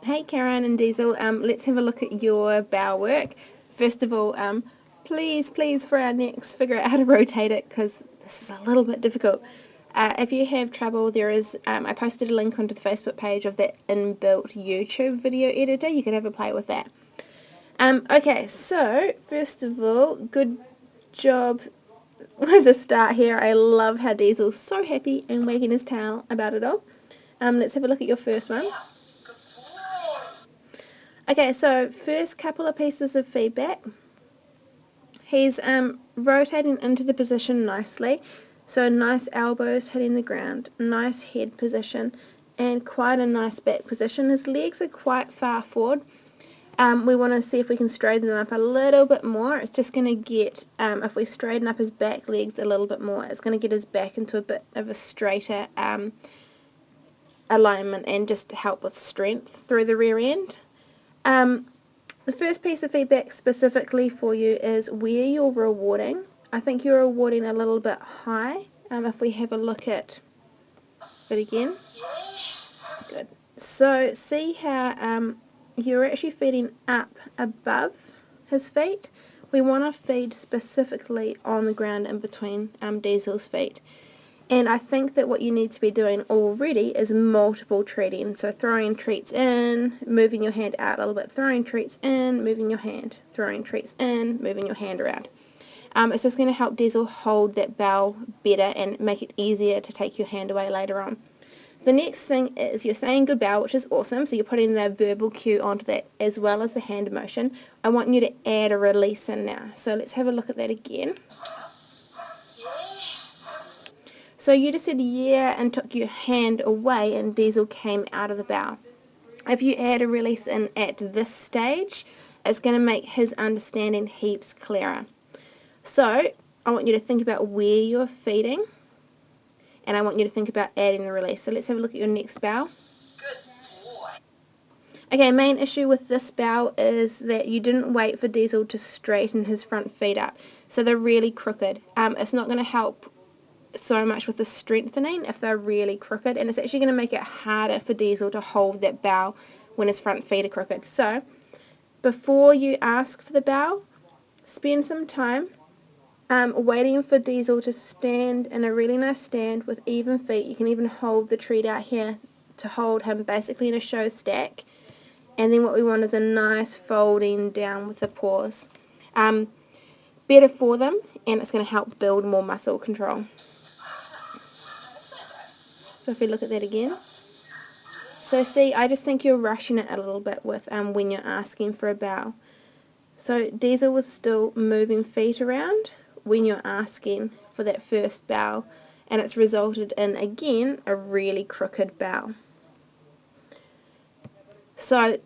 Hey Karen and Diesel, let's have a look at your bow work. First of all, please for our next figure out how to rotate it because this is a little bit difficult. If you have trouble, there is, I posted a link onto the Facebook page of that inbuilt YouTube video editor. You can have a play with that. Okay, so first of all, good job with the start here. I love how Diesel's so happy and wagging his tail about it all. Let's have a look at your first one. Okay, so first couple of pieces of feedback. He's rotating into the position nicely. So nice elbows hitting the ground, nice head position, and quite a nice back position. His legs are quite far forward. We want to see if we can straighten them up a little bit more. It's just going to get, if we straighten up his back legs a little bit more, it's going to get his back into a bit of a straighter alignment and just help with strength through the rear end. The first piece of feedback specifically for you is where you're rewarding. I think you're rewarding a little bit high. If we have a look at it again. Good. So see how you're actually feeding up above his feet. We want to feed specifically on the ground in between Diesel's feet. And I think that what you need to be doing already is multiple treating. So throwing treats in, moving your hand out a little bit, throwing treats in, moving your hand, throwing treats in, moving your hand around. It's just going to help Diesel hold that bow better and make it easier to take your hand away later on. The next thing is you're saying good bow, which is awesome, so you're putting the verbal cue onto that as well as the hand motion. I want you to add a release in now. So let's have a look at that again. So you just said yeah and took your hand away and Diesel came out of the bow. If you add a release in at this stage, it's going to make his understanding heaps clearer. So I want you to think about where you're feeding and I want you to think about adding the release. So let's have a look at your next bow. Good boy. Okay, main issue with this bow is that you didn't wait for Diesel to straighten his front feet up. So they're really crooked. It's not going to help so much with the strengthening if they're really crooked, and it's actually going to make it harder for Diesel to hold that bow when his front feet are crooked. So before you ask for the bow, spend some time waiting for Diesel to stand in a really nice stand with even feet. You can even hold the treat out here to hold him basically in a show stack, and then what we want is a nice folding down with the paws. Better for them, and it's going to help build more muscle control. So if we look at that again. So see, I just think you're rushing it a little bit with when you're asking for a bow. So Diesel was still moving feet around when you're asking for that first bow, and it's resulted in, again, a really crooked bow. So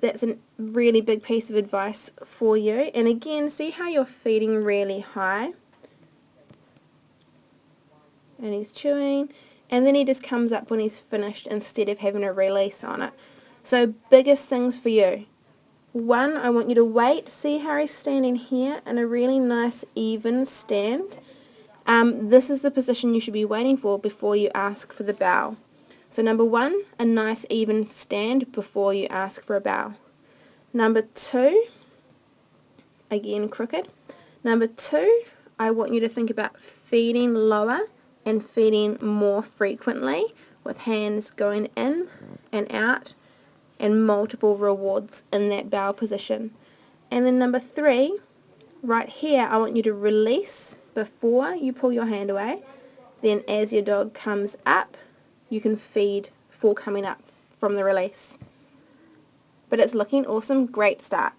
that's a really big piece of advice for you. And again, see how you're feeding really high. And he's chewing. And then he just comes up when he's finished instead of having a release on it. So biggest things for you. One, I want you to wait. See how he's standing here in a really nice even stand. This is the position you should be waiting for before you ask for the bow. So number one, a nice even stand before you ask for a bow. Number two, again crooked. Number two, I want you to think about feeding lower and feeding more frequently with hands going in and out and multiple rewards in that bow position. And then number three, right here, I want you to release before you pull your hand away. Then as your dog comes up, you can feed for coming up from the release. But it's looking awesome. Great start.